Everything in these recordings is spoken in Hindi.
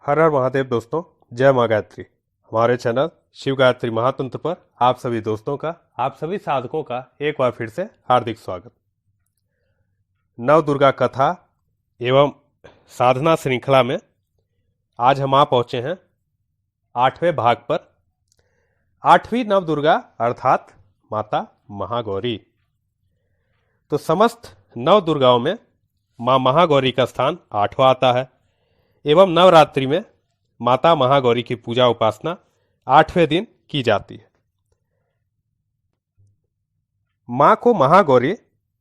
हर हर महादेव दोस्तों, जय माँ गायत्री। हमारे चैनल शिव गायत्री महातंत्र पर आप सभी दोस्तों का, आप सभी साधकों का एक बार फिर से हार्दिक स्वागत। नव दुर्गा कथा एवं साधना श्रृंखला में आज हम आ पहुंचे हैं 8वें भाग पर। 8वीं नव दुर्गा अर्थात माता महागौरी। तो समस्त नव दुर्गाओं में माँ महागौरी का स्थान 8वां आता है एवं नवरात्रि में माता महागौरी की पूजा उपासना 8वें दिन की जाती है। मां को महागौरी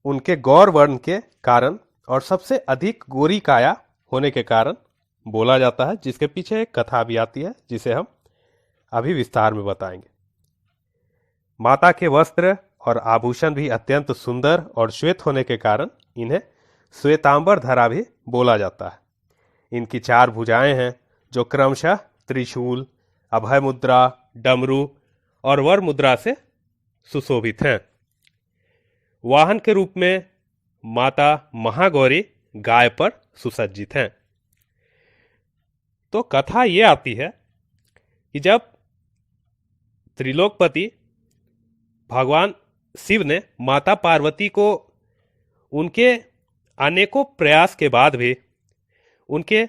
उनके गौर वर्ण के कारण और सबसे अधिक गोरी काया होने के कारण बोला जाता है, जिसके पीछे एक कथा भी आती है जिसे हम अभी विस्तार में बताएंगे। माता के वस्त्र और आभूषण भी अत्यंत सुंदर और श्वेत होने के कारण इन्हें श्वेतांबर धरा भी बोला जाता है। इनकी 4 भुजाएं हैं जो क्रमशः त्रिशूल, अभय मुद्रा, डमरू और वर मुद्रा से सुशोभित हैं। वाहन के रूप में माता महागौरी गाय पर सुसज्जित हैं। तो कथा ये आती है कि जब त्रिलोकपति भगवान शिव ने माता पार्वती को उनके अनेकों प्रयास के बाद भी, उनके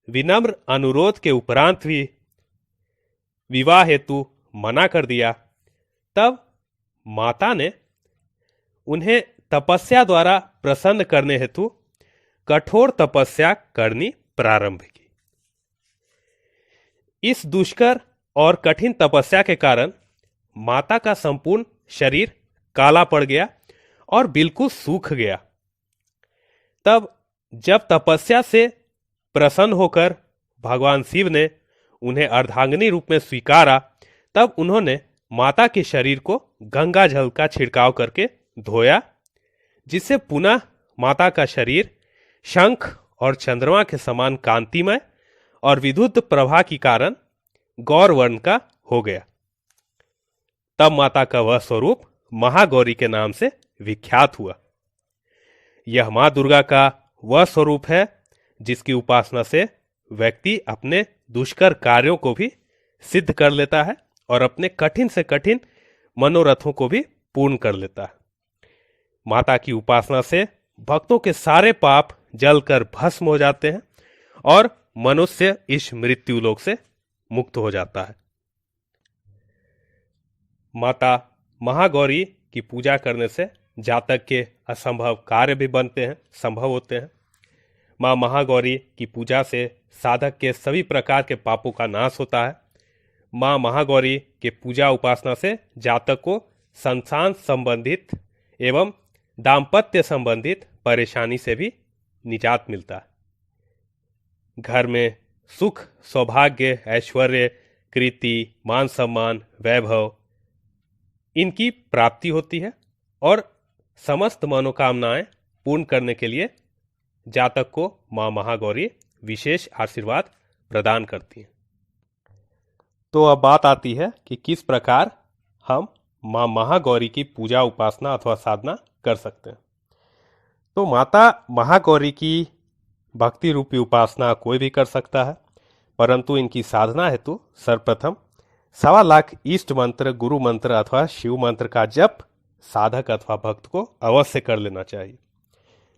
विनम्र अनुरोध के उपरांत भी विवाह हेतु मना कर दिया, तब माता ने उन्हें तपस्या द्वारा प्रसन्न करने हेतु कठोर तपस्या करनी प्रारंभ की। इस दुष्कर और कठिन तपस्या के कारण माता का संपूर्ण शरीर काला पड़ गया और बिल्कुल सूख गया। तब जब तपस्या से प्रसन्न होकर भगवान शिव ने उन्हें अर्धांगिनी रूप में स्वीकारा, तब उन्होंने माता के शरीर को गंगा जल का छिड़काव करके धोया, जिससे पुनः माता का शरीर शंख और चंद्रमा के समान कांतिमय और विद्युत प्रभा के कारण गौर वर्ण का हो गया। तब माता का वह स्वरूप महागौरी के नाम से विख्यात हुआ। यह मां दुर्गा का वह स्वरूप है जिसकी उपासना से व्यक्ति अपने दुष्कर कार्यों को भी सिद्ध कर लेता है और अपने कठिन से कठिन मनोरथों को भी पूर्ण कर लेता है। माता की उपासना से भक्तों के सारे पाप जलकर भस्म हो जाते हैं और मनुष्य इस मृत्यु लोक से मुक्त हो जाता है। माता महागौरी की पूजा करने से जातक के असंभव कार्य भी बनते हैं, संभव होते हैं। मां महागौरी की पूजा से साधक के सभी प्रकार के पापों का नाश होता है। मां महागौरी के पूजा उपासना से जातक को संतान संबंधित एवं दाम्पत्य संबंधित परेशानी से भी निजात मिलता है। घर में सुख, सौभाग्य, ऐश्वर्य, कीर्ति, मान सम्मान, वैभव इनकी प्राप्ति होती है और समस्त मनोकामनाएं पूर्ण करने के लिए जातक को मां महागौरी विशेष आशीर्वाद प्रदान करती हैं। तो अब बात आती है कि किस प्रकार हम मां महागौरी की पूजा उपासना अथवा साधना कर सकते हैं। तो माता महागौरी की भक्ति रूपी उपासना कोई भी कर सकता है, परंतु इनकी साधना हेतु सर्वप्रथम 1.25 लाख इष्ट मंत्र, गुरु मंत्र अथवा शिव मंत्र का जप साधक अथवा भक्त को अवश्य कर लेना चाहिए।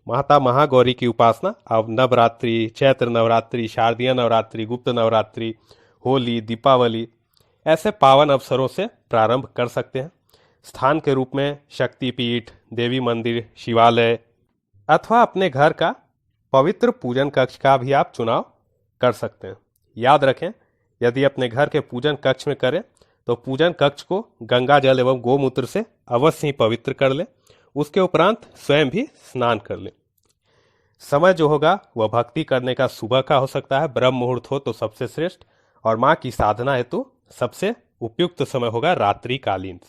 माता महागौरी की उपासना अब नवरात्रि, चैत्र नवरात्रि, शारदीय नवरात्रि, गुप्त नवरात्रि, होली, दीपावली ऐसे पावन अवसरों से प्रारंभ कर सकते हैं। स्थान के रूप में शक्तिपीठ, देवी मंदिर, शिवालय अथवा अपने घर का पवित्र पूजन कक्ष का भी आप चुनाव कर सकते हैं। याद रखें, यदि अपने घर के पूजन कक्ष में करें तो पूजन कक्ष को गंगा जल एवं गोमूत्र से अवश्य ही पवित्र कर लें। उसके उपरांत स्वयं भी स्नान कर लें। समय जो होगा वह भक्ति करने का सुबह का हो सकता है, ब्रह्म मुहूर्त हो तो सबसे श्रेष्ठ, और मां की साधना हेतु सबसे उपयुक्त समय होगा रात्रि कालीन।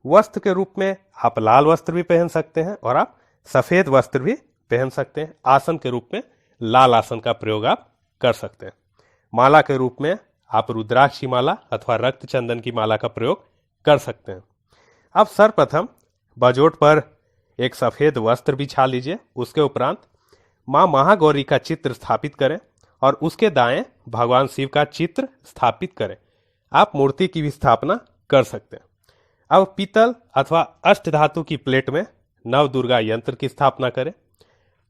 वस्त्र के रूप में आप लाल वस्त्र भी पहन सकते हैं और आप सफेद वस्त्र भी पहन सकते हैं। आसन के रूप में लाल आसन का प्रयोग आप कर सकते हैं। माला के रूप में आप रुद्राक्ष की माला अथवा रक्त चंदन की माला का प्रयोग कर सकते हैं। अब सर्वप्रथम बाजोट पर एक सफेद वस्त्र बिछा लीजिए। उसके उपरांत मां महागौरी का चित्र स्थापित करें और उसके दाएं भगवान शिव का चित्र स्थापित करें। आप मूर्ति की भी स्थापना कर सकते हैं। अब पीतल अथवा अष्ट धातु की प्लेट में नव दुर्गा यंत्र की स्थापना करें।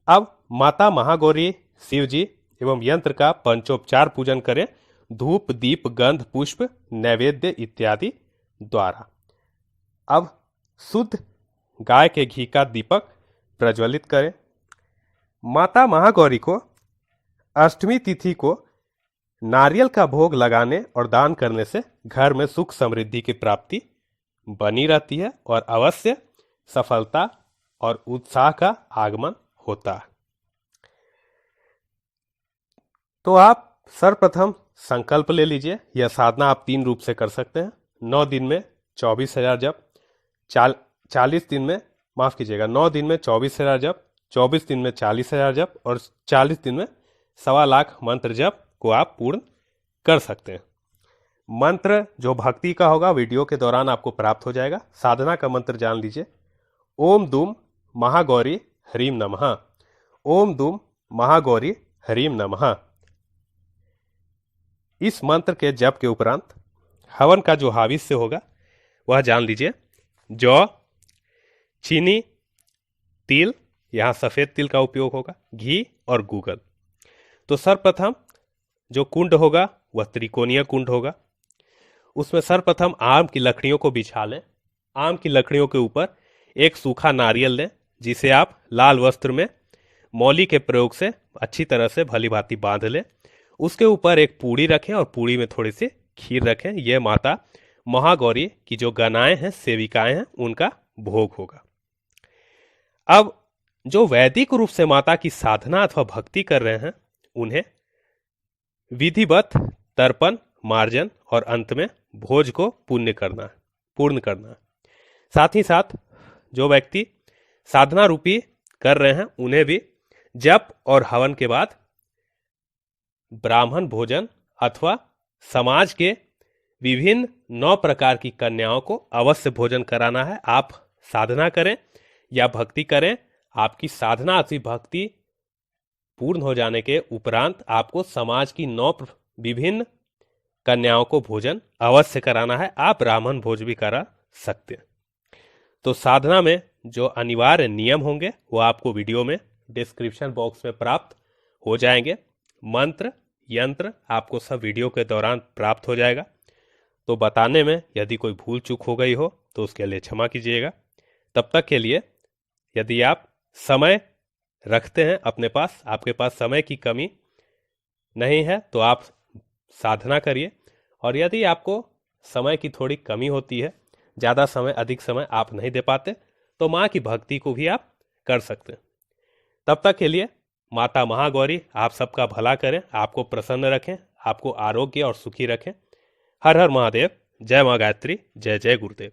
अब माता महागौरी, शिव जी एवं यंत्र का पंचोपचार पूजन करें, धूप, दीप, गंध, पुष्प, नैवेद्य इत्यादि द्वारा। अब शुद्ध गाय के घी का दीपक प्रज्वलित करें। माता महागौरी को अष्टमी तिथि को नारियल का भोग लगाने और दान करने से घर में सुख समृद्धि की प्राप्ति बनी रहती है और अवश्य सफलता और उत्साह का आगमन होता है। तो आप सर्वप्रथम संकल्प ले लीजिए। यह साधना आप 3 रूप से कर सकते हैं। 9 दिन में 24,000 जप, 40 दिन में 9 दिन में 24,000 जप, 24 दिन में 40,000 जप और 40 दिन में 1.25 लाख मंत्र जप को आप पूर्ण कर सकते हैं। मंत्र जो भक्ति का होगा वीडियो के दौरान आपको प्राप्त हो जाएगा। साधना का मंत्र जान लीजिए। ओम दूम महागौरी हरीम नमः। ओम दूम महागौरी हरीम नमः। इस मंत्र के जप के उपरांत हवन का जो हविष्य होगा वह जान लीजिए। जौ, चीनी, तिल, यहाँ सफेद तिल का उपयोग होगा, घी और गूगल। तो सर्वप्रथम जो कुंड होगा वह त्रिकोणीय कुंड होगा। उसमें सर्वप्रथम आम की लकड़ियों को बिछा लें। आम की लकड़ियों के ऊपर एक सूखा नारियल लें, जिसे आप लाल वस्त्र में मौली के प्रयोग से अच्छी तरह से भली भांति बांध लें। उसके ऊपर एक पूड़ी रखें और पूड़ी में थोड़ी सी खीर रखें। यह माता महागौरी की जो गणाएं हैं, सेविकाएं हैं, उनका भोग होगा। अब जो वैदिक रूप से माता की साधना अथवा भक्ति कर रहे हैं, उन्हें विधिवत तर्पण, मार्जन और अंत में भोज को पूर्ण करना है। साथ ही साथ जो व्यक्ति साधना रूपी कर रहे हैं, उन्हें भी जप और हवन के बाद ब्राह्मण भोजन अथवा समाज के विभिन्न 9 प्रकार की कन्याओं को अवश्य भोजन कराना है। आप साधना करें या भक्ति करें, आपकी साधना अथवा भक्ति पूर्ण हो जाने के उपरांत आपको समाज की 9 विभिन्न कन्याओं को भोजन अवश्य कराना है। आप ब्राह्मण भोज भी करा सकते हैं। तो साधना में जो अनिवार्य नियम होंगे वो आपको वीडियो में डिस्क्रिप्शन बॉक्स में प्राप्त हो जाएंगे। मंत्र, यंत्र आपको सब वीडियो के दौरान प्राप्त हो जाएगा। तो बताने में यदि कोई भूल चूक हो गई हो तो उसके लिए क्षमा कीजिएगा। तब तक के लिए यदि आप समय रखते हैं अपने पास, आपके पास समय की कमी नहीं है, तो आप साधना करिए। और यदि आपको समय की थोड़ी कमी होती है, ज़्यादा समय, अधिक समय आप नहीं दे पाते, तो माँ की भक्ति को भी आप कर सकते हैं। तब तक के लिए माता महागौरी आप सबका भला करें, आपको प्रसन्न रखें, आपको आरोग्य और सुखी रखें। हर हर महादेव। जय माँ गायत्री। जय जय गुरुदेव।